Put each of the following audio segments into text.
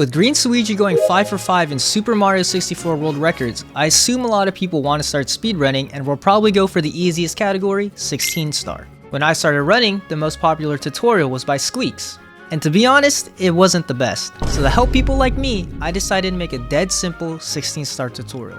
With Green Suigi going 5 for 5 in Super Mario 64 World Records, I assume a lot of people want to start speedrunning and will probably go for the easiest category, 16 star. When I started running, the most popular tutorial was by Squeaks. And to be honest, it wasn't the best. So to help people like me, I decided to make a dead simple 16 star tutorial.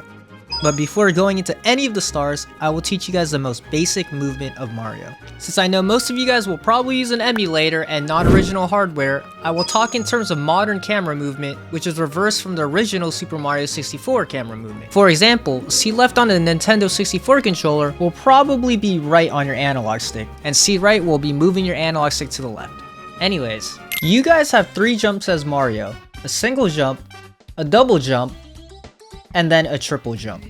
But before going into any of the stars, I will teach you guys the most basic movement of Mario. Since I know most of you guys will probably use an emulator and not original hardware, I will talk in terms of modern camera movement, which is reversed from the original Super Mario 64 camera movement. For example, C left on the Nintendo 64 controller will probably be right on your analog stick, and C right will be moving your analog stick to the left. Anyways, you guys have 3 jumps as Mario: a single jump, a double jump, and then a triple jump.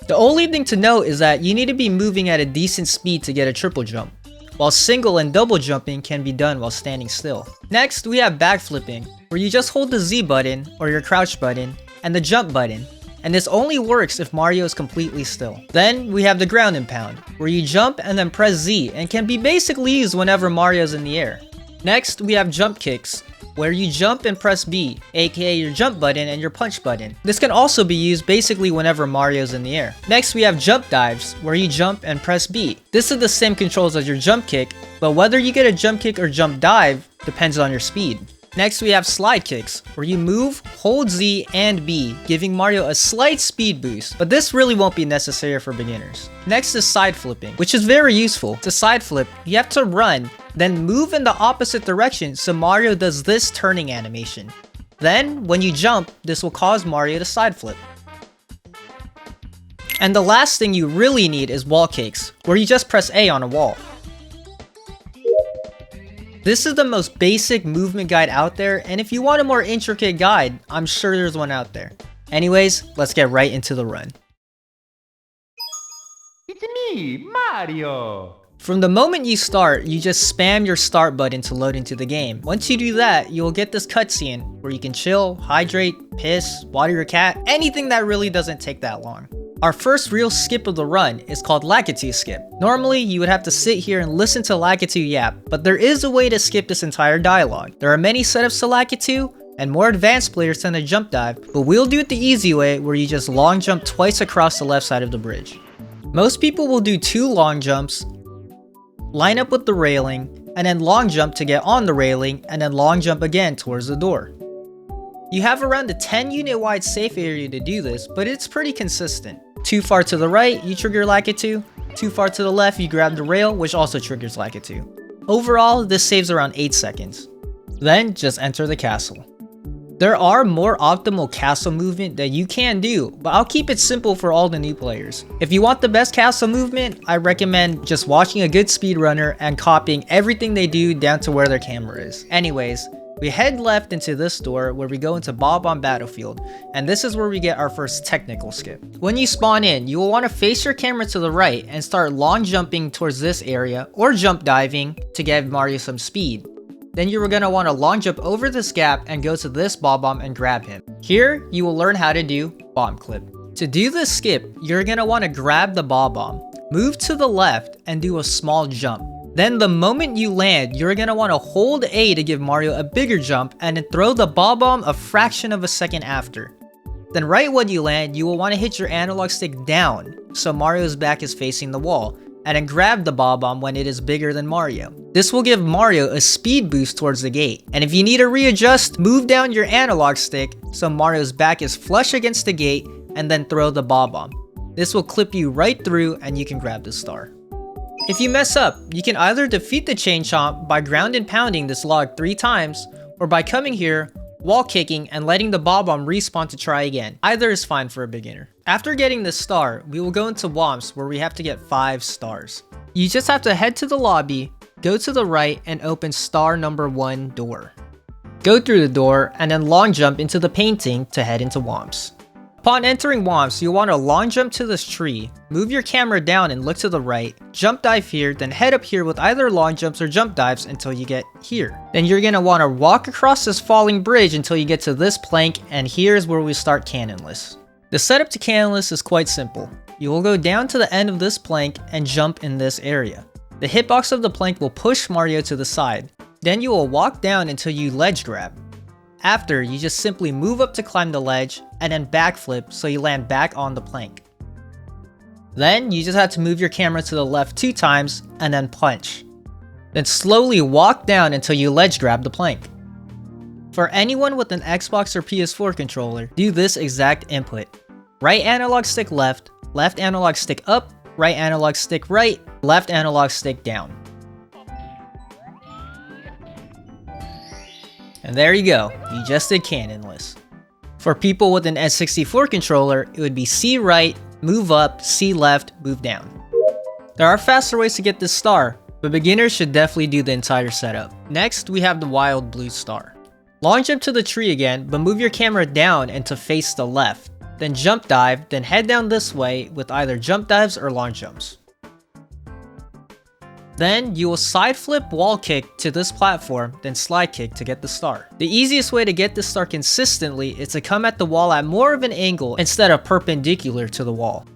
The only thing to note is that you need to be moving at a decent speed to get a triple jump, while single and double jumping can be done while standing still. Next, we have backflipping, where you just hold the Z button, or your crouch button, and the jump button, and this only works if Mario is completely still. Then, we have the ground and pound, where you jump and then press Z, and can be basically used whenever Mario is in the air. Next, we have jump kicks, where you jump and press B, aka your jump button and your punch button. This can also be used basically whenever Mario's in the air. Next, we have jump dives, where you jump and press B. This is the same controls as your jump kick, but whether you get a jump kick or jump dive depends on your speed. Next, we have slide kicks, where you move, hold Z and B, giving Mario a slight speed boost, but this really won't be necessary for beginners. Next is side flipping, which is very useful. To side flip, you have to run, then move in the opposite direction so Mario does this turning animation. Then, when you jump, this will cause Mario to side flip. And the last thing you really need is wall kicks, where you just press A on a wall. This is the most basic movement guide out there, and if you want a more intricate guide, I'm sure there's one out there. Anyways, let's get right into the run. It's me, Mario! From the moment you start, you just spam your start button to load into the game. Once you do that, you'll get this cutscene where you can chill, hydrate, piss, water your cat, anything that really doesn't take that long. Our first real skip of the run is called Lakitu Skip. Normally, you would have to sit here and listen to Lakitu yap, but there is a way to skip this entire dialogue. There are many setups to Lakitu, and more advanced players tend to jump dive, but we'll do it the easy way where you just long jump twice across the left side of the bridge. Most people will do 2 long jumps, line up with the railing, and then long jump to get on the railing, and then long jump again towards the door. You have around a 10 unit wide safe area to do this, but it's pretty consistent. Too far to the right, you trigger Lakitu. Too far to the left, you grab the rail, which also triggers Lakitu. Overall, this saves around 8 seconds. Then, just enter the castle. There are more optimal castle movement that you can do, but I'll keep it simple for all the new players. If you want the best castle movement, I recommend just watching a good speedrunner and copying everything they do down to where their camera is. Anyways, we head left into this door where we go into Bob-omb Battlefield, and this is where we get our first technical skip. When you spawn in, you will want to face your camera to the right and start long jumping towards this area or jump diving to give Mario some speed. Then you are going to want to long jump over this gap and go to this Bob-omb and grab him. Here, you will learn how to do bomb clip. To do this skip, you're going to want to grab the Bob-omb, move to the left, and do a small jump. Then the moment you land, you're going to want to hold A to give Mario a bigger jump and then throw the Bob-omb a fraction of a second after. Then right when you land, you will want to hit your analog stick down so Mario's back is facing the wall, and then grab the Bob-omb when it is bigger than Mario. This will give Mario a speed boost towards the gate. And if you need to readjust, move down your analog stick so Mario's back is flush against the gate and then throw the Bob-omb. This will clip you right through and you can grab the star. If you mess up, you can either defeat the chain chomp by ground and pounding this log 3 times, or by coming here, wall kicking, and letting the Bob-omb respawn to try again. Either is fine for a beginner. After getting this star, we will go into Whomps where we have to get 5 stars. You just have to head to the lobby, go to the right, and open star number 1 door. Go through the door, and then long jump into the painting to head into Whomps. Upon entering Whomps, you'll want to long jump to this tree, move your camera down and look to the right, jump dive here, then head up here with either long jumps or jump dives until you get here. Then you're going to want to walk across this falling bridge until you get to this plank, and here's where we start Cannonless. The setup to Cannonless is quite simple. You will go down to the end of this plank and jump in this area. The hitbox of the plank will push Mario to the side. Then you will walk down until you ledge grab. After, you just simply move up to climb the ledge, and then backflip so you land back on the plank. Then, you just have to move your camera to the left 2 times, and then punch. Then slowly walk down until you ledge grab the plank. For anyone with an Xbox or PS4 controller, do this exact input. Right analog stick left, left analog stick up, right analog stick right, left analog stick down. And there you go, you just did Cannonless. For people with an N64 controller, it would be C right, move up, C left, move down. There are faster ways to get this star, but beginners should definitely do the entire setup. Next, we have the wild blue star. Long jump to the tree again, but move your camera down and to face the left. Then jump dive, then head down this way with either jump dives or long jumps. Then you will side flip wall kick to this platform, then slide kick to get the star. The easiest way to get this star consistently is to come at the wall at more of an angle instead of perpendicular to the wall.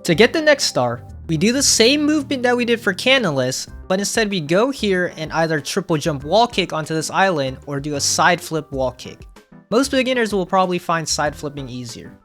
To get the next star, we do the same movement that we did for Cannonless, but instead we go here and either triple jump wall kick onto this island or do a side flip wall kick. Most beginners will probably find side flipping easier.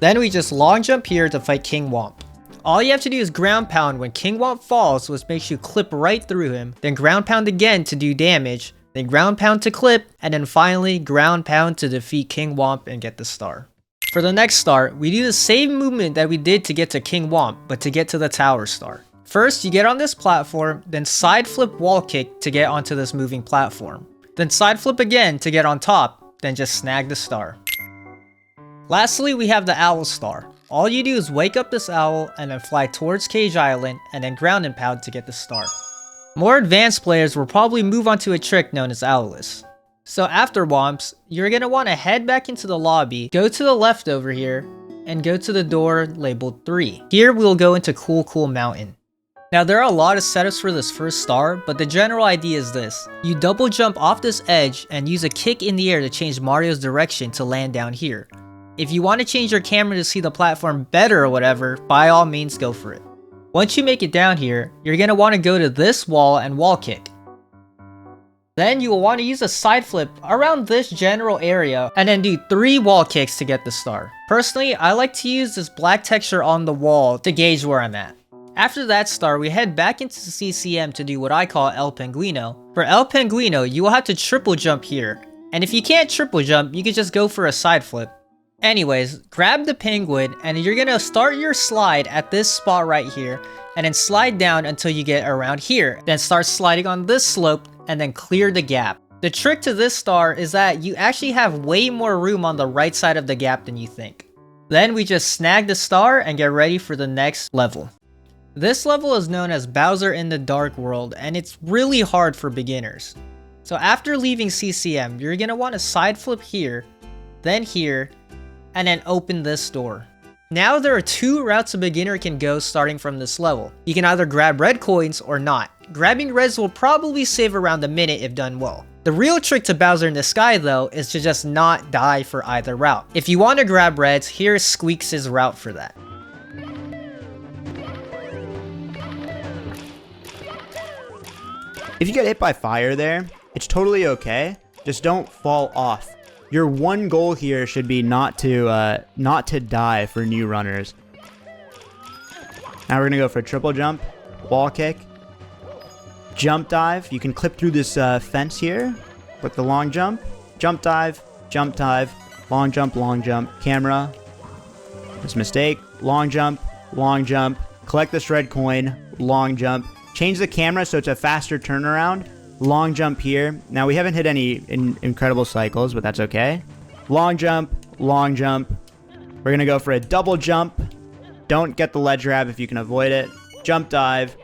Then we just long jump here to fight King Whomp. All you have to do is ground pound when King Whomp falls, which makes you clip right through him, then ground pound again to do damage, then ground pound to clip, and then finally ground pound to defeat King Whomp and get the star. For the next star, we do the same movement that we did to get to King Whomp, but to get to the tower star. First, you get on this platform, then side flip wall kick to get onto this moving platform. Then side flip again to get on top, then just snag the star. Lastly, we have the owl star. All you do is wake up this owl and then fly towards Cage Island and then ground and pound to get the star. More advanced players will probably move on to a trick known as Owlless. So after Whomps, you're going to want to head back into the lobby, go to the left over here, and go to the door labeled 3. Here we'll go into Cool Mountain. Now there are a lot of setups for this first star, but the general idea is this. You double jump off this edge and use a kick in the air to change Mario's direction to land down here. If you want to change your camera to see the platform better or whatever, by all means go for it. Once you make it down here, you're going to want to go to this wall and wall kick. Then you will want to use a side flip around this general area and then do 3 wall kicks to get the star. Personally, I like to use this black texture on the wall to gauge where I'm at. After that star, we head back into the CCM to do what I call El Penguino. For El Penguino, you will have to triple jump here. And if you can't triple jump, you can just go for a side flip. Anyways, grab the penguin and you're gonna start your slide at this spot right here and then slide down until you get around here. Then start sliding on this slope and then clear the gap. The trick to this star is that you actually have way more room on the right side of the gap than you think. Then we just snag the star and get ready for the next level. This level is known as Bowser in the Dark World and it's really hard for beginners. So after leaving CCM, you're gonna want to side flip here, then here, and then open this door. Now there are 2 routes a beginner can go starting from this level. You can either grab red coins or not. Grabbing reds will probably save around a minute if done well. The real trick to Bowser in the Sky though is to just not die for either route. If you want to grab reds, here's Squeaks' route for that. If you get hit by fire there, it's totally okay. Just don't fall off. Your one goal here should be not to die for new runners. Now we're gonna go for a triple jump, wall kick, jump dive. You can clip through this fence here with the long jump, jump dive, long jump, camera. That's a mistake. Long jump, collect this red coin, long jump. Change the camera so it's a faster turnaround. Long jump here. Now we haven't hit any incredible cycles, but that's okay. Long jump. We're gonna go for a double jump. Don't get the ledge grab if you can avoid it. Jump dive,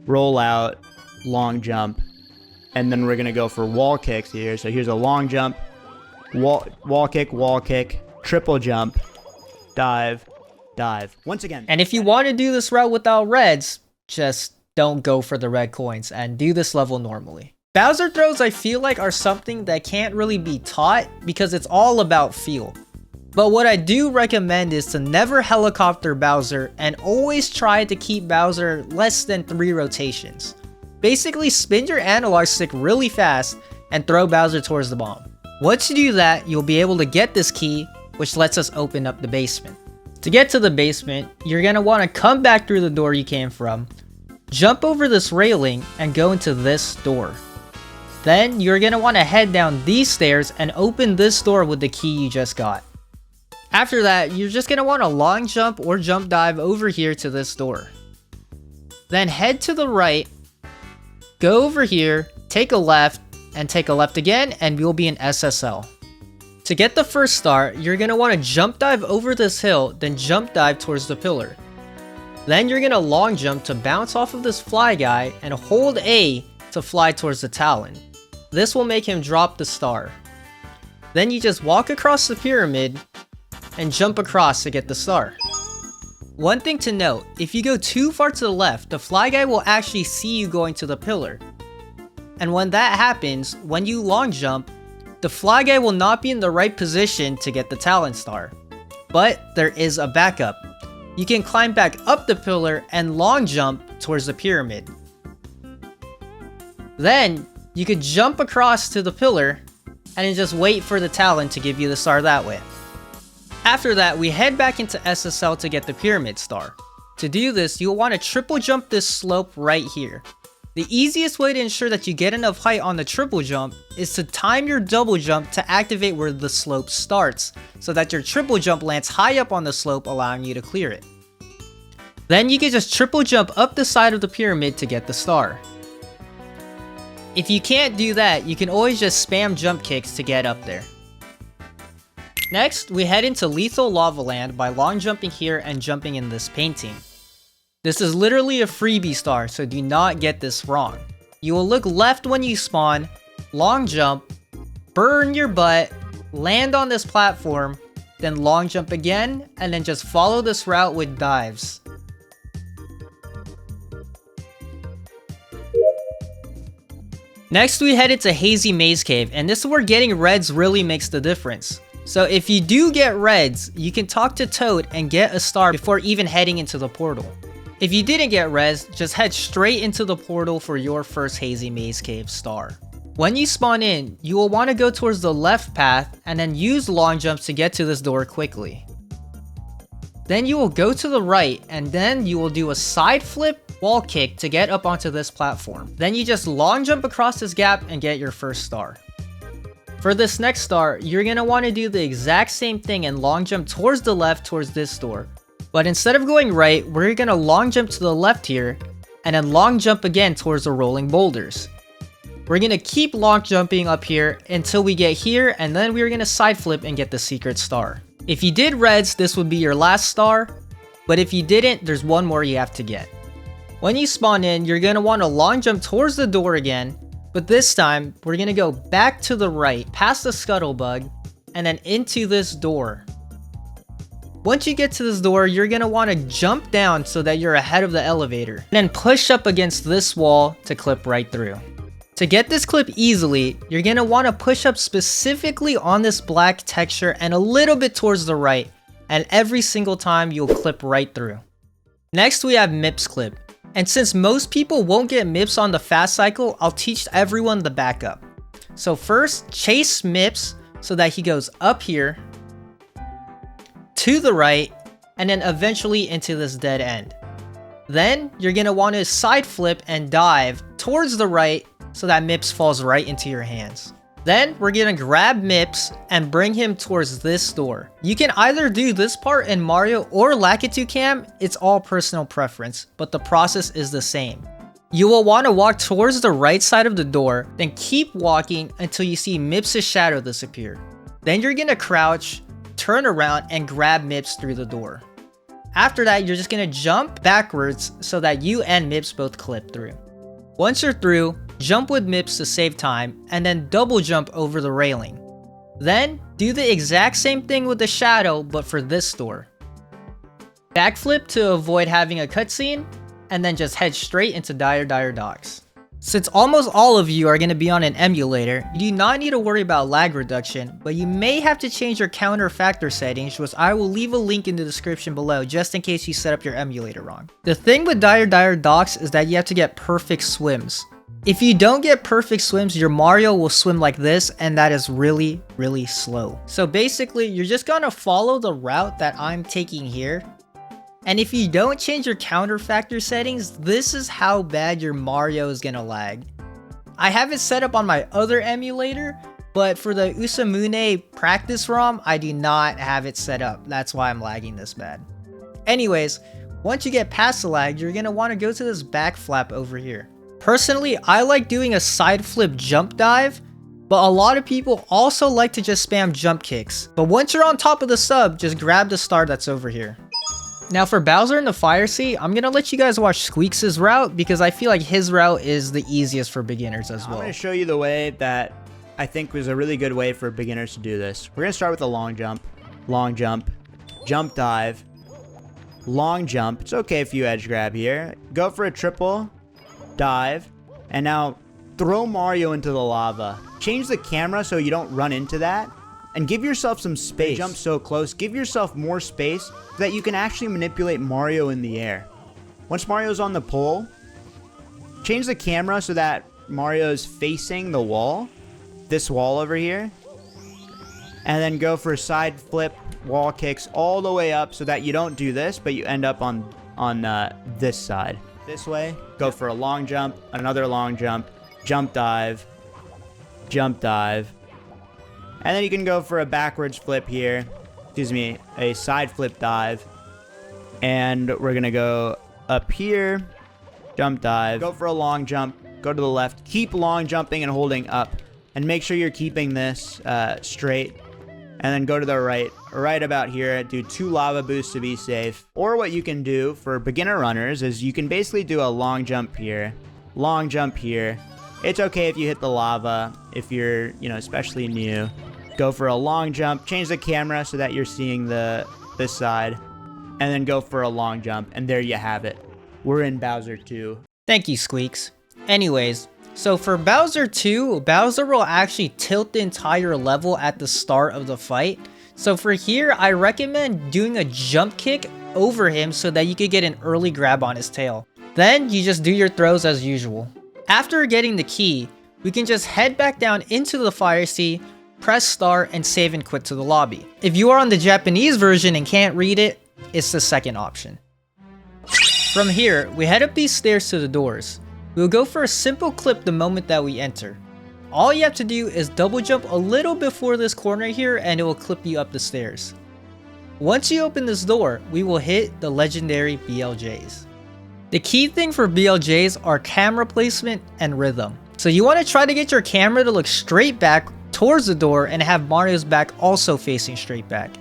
roll out, long jump. And then we're gonna go for wall kicks here. So here's a long jump, wall kick, triple jump, dive. Once again. And if you want to do this route without reds, just don't go for the red coins and do this level normally. Bowser throws I feel like are something that can't really be taught because it's all about feel. But what I do recommend is to never helicopter Bowser and always try to keep Bowser less than 3 rotations. Basically spin your analog stick really fast, and throw Bowser towards the bomb. Once you do that, you'll be able to get this key, which lets us open up the basement. To get to the basement, you're going to want to come back through the door you came from, jump over this railing, and go into this door. Then you're going to want to head down these stairs and open this door with the key you just got. After that, you're just going to want to long jump or jump dive over here to this door. Then head to the right, go over here, take a left, and take a left again, and you'll be in SSL. To get the first star, you're going to want to jump dive over this hill, then jump dive towards the pillar. Then you're going to long jump to bounce off of this fly guy and hold A to fly towards the Talon. This will make him drop the star. Then you just walk across the pyramid and jump across to get the star. One thing to note, if you go too far to the left, the fly guy will actually see you going to the pillar. And when that happens, when you long jump, the fly guy will not be in the right position to get the Talon star. But there is a backup. You can climb back up the pillar and long jump towards the pyramid. Then, you could jump across to the pillar and then just wait for the Talon to give you the star that way. After that, we head back into SSL to get the pyramid star. To do this, you'll want to triple jump this slope right here. The easiest way to ensure that you get enough height on the triple jump is to time your double jump to activate where the slope starts, so that your triple jump lands high up on the slope, allowing you to clear it. Then you can just triple jump up the side of the pyramid to get the star. If you can't do that, you can always just spam jump kicks to get up there. Next, we head into Lethal Lava Land by long jumping here and jumping in this painting. This is literally a freebie star, so do not get this wrong. You will look left when you spawn, long jump, burn your butt, land on this platform, then long jump again, and then just follow this route with dives. Next, we head into Hazy Maze Cave, and this is where getting reds really makes the difference. So if you do get reds, you can talk to Toad and get a star before even heading into the portal. If you didn't get res, just head straight into the portal for your first Hazy Maze Cave star. When you spawn in, you will want to go towards the left path and then use long jumps to get to this door quickly. Then you will go to the right and then you will do a side flip wall kick to get up onto this platform. Then you just long jump across this gap and get your first star. For this next star, you're going to want to do the exact same thing and long jump towards the left towards this door. But instead of going right, we're going to long jump to the left here, and then long jump again towards the rolling boulders. We're going to keep long jumping up here until we get here, and then we're going to side flip and get the secret star. If you did reds, this would be your last star, but if you didn't, there's one more you have to get. When you spawn in, you're going to want to long jump towards the door again, but this time, we're going to go back to the right, past the scuttlebug, and then into this door. Once you get to this door, you're going to want to jump down so that you're ahead of the elevator. And then push up against this wall to clip right through. To get this clip easily, you're going to want to push up specifically on this black texture and a little bit towards the right. And every single time you'll clip right through. Next we have MIPS Clip. And since most people won't get MIPS on the fast cycle, I'll teach everyone the backup. So first, chase MIPS so that he goes up here, to the right, and then eventually into this dead end. Then you're going to want to side flip and dive towards the right so that MIPS falls right into your hands. Then we're going to grab MIPS and bring him towards this door. You can either do this part in Mario or Lakitu Cam, it's all personal preference, but the process is the same. You will want to walk towards the right side of the door, then keep walking until you see MIPS' shadow disappear. Then you're going to crouch, turn around, and grab MIPS through the door. After that, you're just going to jump backwards so that you and MIPS both clip through. Once you're through, jump with MIPS to save time, and then double jump over the railing. Then, do the exact same thing with the shadow, but for this door. Backflip to avoid having a cutscene, and then just head straight into Dire Docks. Since almost all of you are going to be on an emulator, you do not need to worry about lag reduction, but you may have to change your counter factor settings, which I will leave a link in the description below just in case you set up your emulator wrong. The thing with Dire Docks is that you have to get perfect swims. If you don't get perfect swims, your Mario will swim like this, and that is really, really slow. So basically, you're just gonna follow the route that I'm taking here. And if you don't change your counter factor settings, this is how bad your Mario is gonna lag. I have it set up on my other emulator, but for the Usamune practice ROM, I do not have it set up. That's why I'm lagging this bad. Anyways, once you get past the lag, you're gonna wanna go to this back flap over here. Personally, I like doing a side flip jump dive, but a lot of people also like to just spam jump kicks. But once you're on top of the sub, just grab the star that's over here. Now for Bowser in the Fire Sea, I'm gonna let you guys watch Squeaks' route because I feel like his route is the easiest for beginners as well. I'm gonna show you the way that I think was a really good way for beginners to do this. We're gonna start with a long jump, jump dive, long jump. It's okay if you edge grab here. Go for a triple dive, and now throw Mario into the lava. Change the camera so you don't run into that, and give yourself some space. Jump so close, give yourself more space so that you can actually manipulate Mario in the air. Once Mario's on the pole, change the camera so that Mario's facing the wall, this wall over here, and then go for side flip wall kicks all the way up so that you don't do this, but you end up on this side. This way, go for a long jump, another long jump, jump dive, and then you can go for a backwards flip here, a side flip dive, and we're gonna go up here, jump dive, go for a long jump, go to the left, keep long jumping and holding up, and make sure you're keeping this straight, and then go to the right about here, do 2 lava boosts to be safe. Or what you can do for beginner runners is you can basically do a long jump here. It's okay if you hit the lava, if you're, especially new. Go for a long jump, change the camera so that you're seeing this side, and then go for a long jump, and there you have it. We're in Bowser 2. Thank you, Squeaks. Anyways, so for Bowser 2, Bowser will actually tilt the entire level at the start of the fight. So for here, I recommend doing a jump kick over him so that you could get an early grab on his tail. Then you just do your throws as usual. After getting the key, we can just head back down into the Fire Sea, press start, and save and quit to the lobby. If you are on the Japanese version and can't read it, it's the second option. From here, we head up these stairs to the doors. We'll go for a simple clip the moment that we enter. All you have to do is double jump a little before this corner here and it will clip you up the stairs. Once you open this door, we will hit the legendary BLJs. The key thing for BLJs are camera placement and rhythm. So you want to try to get your camera to look straight back towards the door and have Mario's back also facing straight back.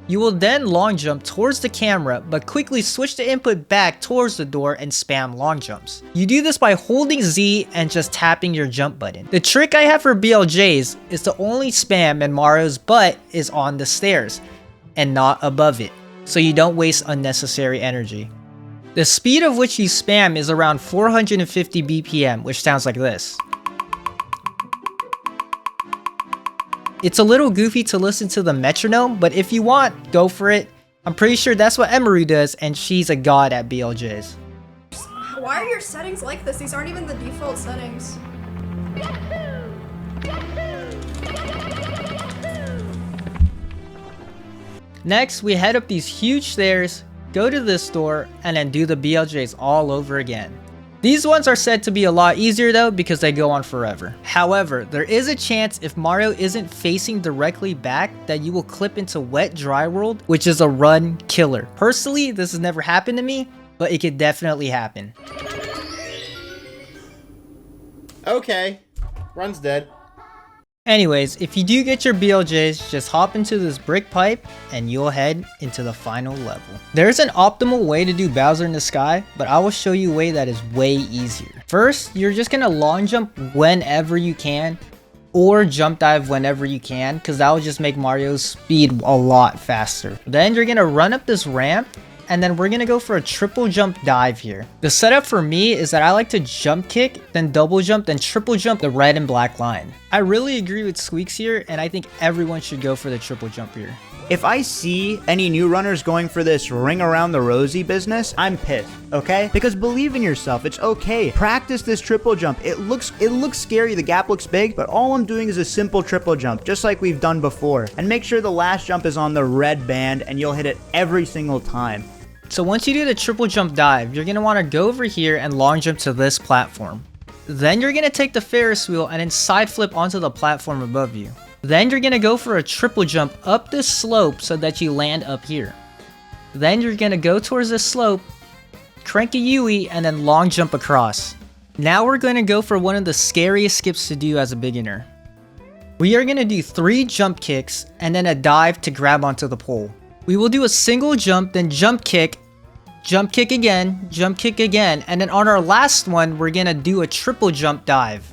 You will then long jump towards the camera, but quickly switch the input back towards the door and spam long jumps. You do this by holding Z and just tapping your jump button. The trick I have for BLJs is to only spam when Mario's butt is on the stairs and not above it, so you don't waste unnecessary energy. The speed of which you spam is around 450 BPM, which sounds like this. It's a little goofy to listen to the metronome, but if you want, go for it. I'm pretty sure that's what Emery does, and she's a god at BLJs. Why are your settings like this? These aren't even the default settings. Next, we head up these huge stairs, go to this door, and then do the BLJs all over again. These ones are said to be a lot easier though because they go on forever. However, there is a chance if Mario isn't facing directly back that you will clip into Wet Dry World, which is a run killer. Personally, this has never happened to me, but it could definitely happen. Okay, run's dead. Anyways, if you do get your BLJs, just hop into this brick pipe and you'll head into the final level. There's an optimal way to do Bowser in the Sky, but I will show you a way that is way easier. First, you're just gonna long jump whenever you can, or jump dive whenever you can, because that will just make Mario's speed a lot faster. Then you're gonna run up this ramp, and then we're gonna go for a triple jump dive here. The setup for me is that I like to jump kick, then double jump, then triple jump the red and black line. I really agree with Squeaks here, and I think everyone should go for the triple jump here. If I see any new runners going for this ring around the rosy business, I'm pissed, okay? Because believe in yourself, it's okay. Practice this triple jump. It looks scary, the gap looks big, but all I'm doing is a simple triple jump, just like we've done before. And make sure the last jump is on the red band and you'll hit it every single time. So once you do the triple jump dive, you're going to want to go over here and long jump to this platform. Then you're going to take the Ferris wheel and then side flip onto the platform above you. Then you're going to go for a triple jump up this slope so that you land up here. Then you're going to go towards this slope, crank a Yui, and then long jump across. Now we're going to go for one of the scariest skips to do as a beginner. We are going to do 3 jump kicks and then a dive to grab onto the pole. We will do a single jump, then jump kick again, and then on our last one, we're going to do a triple jump dive.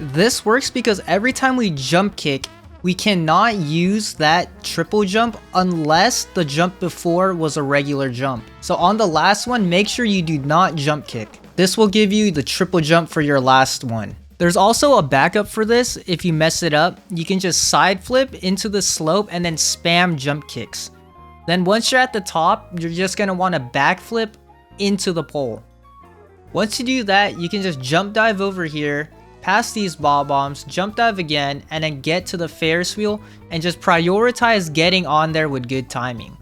This works because every time we jump kick, we cannot use that triple jump unless the jump before was a regular jump. So on the last one, make sure you do not jump kick. This will give you the triple jump for your last one. There's also a backup for this. If you mess it up, you can just side flip into the slope and then spam jump kicks. Then once you're at the top, you're just going to want to backflip into the pole. Once you do that, you can just jump dive over here, past these ball bombs, jump dive again, and then get to the Ferris wheel and just prioritize getting on there with good timing.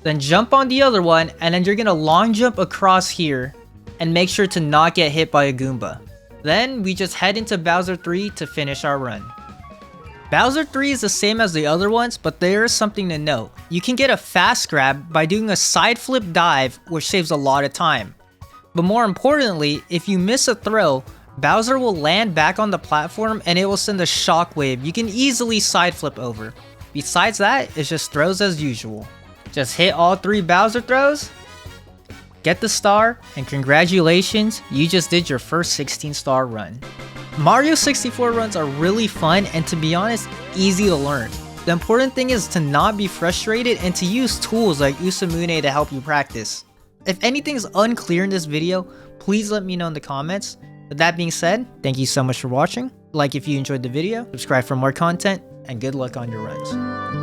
Then jump on the other one, and then you're going to long jump across here and make sure to not get hit by a Goomba. Then we just head into Bowser 3 to finish our run. Bowser 3 is the same as the other ones, but there is something to note. You can get a fast grab by doing a side flip dive, which saves a lot of time. But more importantly, if you miss a throw, Bowser will land back on the platform and it will send a shockwave you can easily side flip over. Besides that, it's just throws as usual. Just hit all 3 Bowser throws, get the star, and congratulations, you just did your first 16-star run. Mario 64 runs are really fun and, to be honest, easy to learn. The important thing is to not be frustrated and to use tools like Usamune to help you practice. If anything's unclear in this video, please let me know in the comments. With that being said, thank you so much for watching. Like if you enjoyed the video, subscribe for more content, and good luck on your runs.